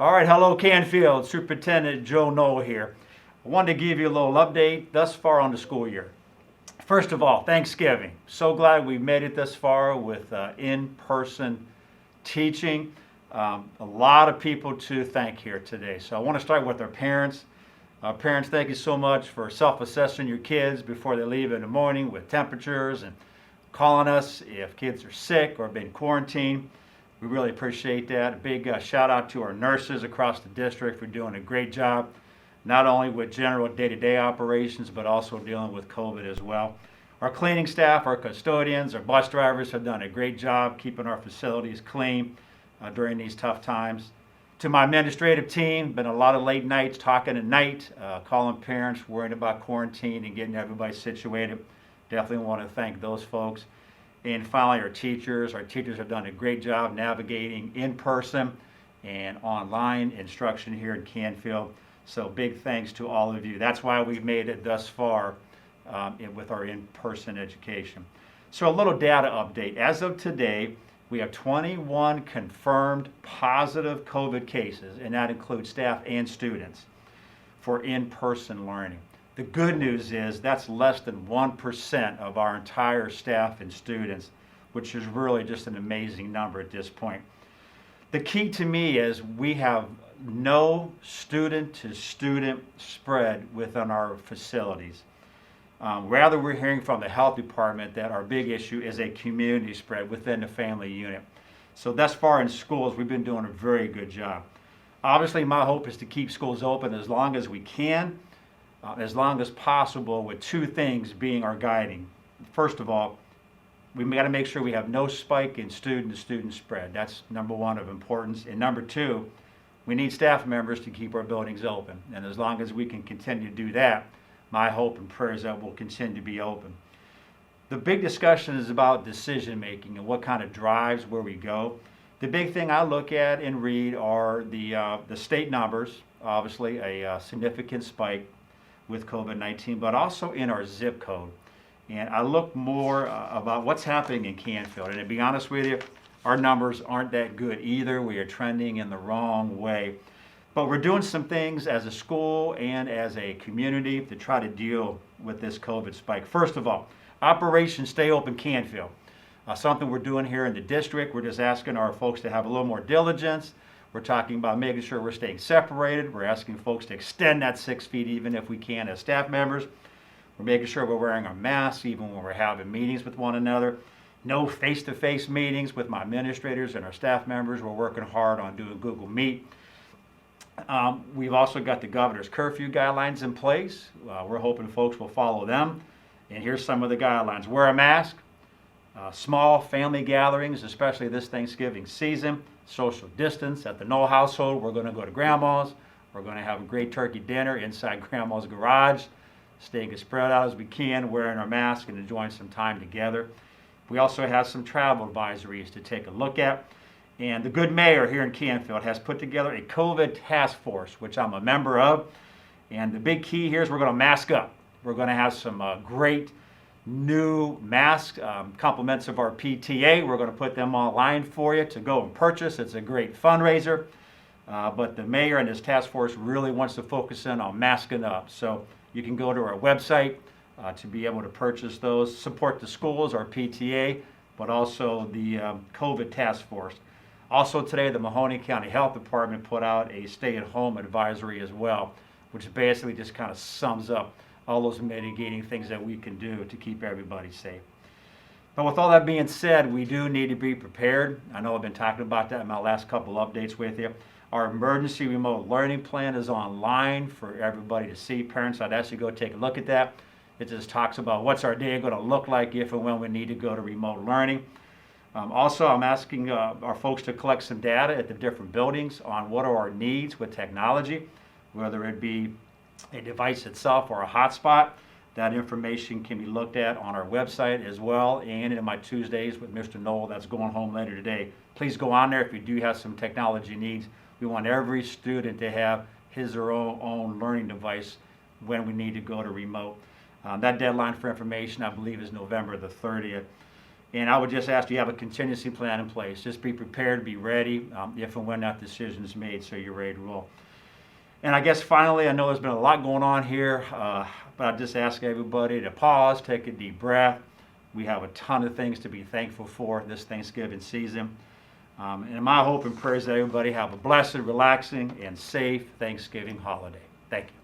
All right, hello Canfield, Superintendent Joe Knoll here. I wanted to give you a little update thus far on the school year. First of all, Thanksgiving. So glad we made it this far with in-person teaching. A lot of people to thank here today. So I want to start with our parents. Parents, thank you so much for self-assessing your kids before they leave in the morning with temperatures and calling us if kids are sick or been quarantined. We really appreciate that. A big shout out to our nurses across the district for doing a great job, not only with general day-to-day operations, but also dealing with COVID as well. Our cleaning staff, our custodians, our bus drivers have done a great job keeping our facilities clean during these tough times. To my administrative team, been a lot of late nights talking at night, calling parents, worrying about quarantine and getting everybody situated. Definitely want to thank those folks. And finally, our teachers. Our teachers have done a great job navigating in-person and online instruction here in Canfield. So big thanks to all of you. That's why we've made it thus far with our in-person education. So a little data update. As of today, we have 21 confirmed positive COVID cases, and that includes staff and students for in-person learning. The good news is that's less than 1% of our entire staff and students, which is really just an amazing number at this point. The key to me is we have no student-to-student spread within our facilities. Rather, we're hearing from the health department that our big issue is a community spread within the family unit. So thus far in schools, we've been doing a very good job. Obviously, my hope is to keep schools open as long as we can, as long as possible, with two things being our guiding. First of all, we've got to make sure we have no spike in student-to-student spread. That's number one of importance. And number two, we need staff members to keep our buildings open. And as long as we can continue to do that, my hope and prayer is that we'll continue to be open. The big discussion is about decision making and what kind of drives where we go. The big thing I look at and read are the state numbers, obviously a significant spike with COVID-19, but also in our zip code. And I look more about what's happening in Canfield. And to be honest with you, our numbers aren't that good either. We are trending in the wrong way. But we're doing some things as a school and as a community to try to deal with this COVID spike. First of all, Operation Stay Open Canfield. Something we're doing here in the district. We're just asking our folks to have a little more diligence. We're talking about making sure we're staying separated. We're asking folks to extend that 6 feet even if we can as staff members. We're making sure we're wearing our masks even when we're having meetings with one another. No face-to-face meetings with my administrators and our staff members. We're working hard on doing Google Meet. We've also got the governor's curfew guidelines in place. We're hoping folks will follow them. And here's some of the guidelines. Wear a mask. Small family gatherings, especially this Thanksgiving season. Social distance at the Knoll household. We're going to go to grandma's. We're going to have a great turkey dinner inside grandma's garage, staying as spread out as we can, wearing our masks and enjoying some time together. We also have some travel advisories to take a look at. And the good mayor here in Canfield has put together a COVID task force, which I'm a member of. And the big key here is we're going to mask up. We're going to have some great new masks, compliments of our PTA. We're going to put them online for you to go and purchase. It's a great fundraiser. But the mayor and his task force really wants to focus in on masking up. So you can go to our website to be able to purchase those, support the schools, our PTA, but also the COVID task force. Also today, the Mahoney County Health Department put out a stay-at-home advisory as well, which basically just kind of sums up all those mitigating things that we can do to keep everybody safe. But with all that being said, we do need to be prepared. I know I've been talking about that in my last couple updates with you. Our emergency remote learning plan is online for everybody to see. Parents, I'd ask you to go take a look at that. It just talks about what's our day going to look like if and when we need to go to remote learning. Also, I'm asking our folks to collect some data at the different buildings on what are our needs with technology, whether it be a device itself or a hotspot. That information can be looked at on our website as well, and in my Tuesdays with Mr. Knoll that's going home later today. Please go on there if you do have some technology needs. We want every student to have his or her own learning device when we need to go to remote. That deadline for information, I believe, is November the 30th. And I would just ask you have a contingency plan in place. Just be prepared, be ready if and when that decision is made, so you're ready to roll. And I guess finally, I know there's been a lot going on here, but I just ask everybody to pause, take a deep breath. We have a ton of things to be thankful for this Thanksgiving season. And my hope and prayer is that everybody have a blessed, relaxing, and safe Thanksgiving holiday. Thank you.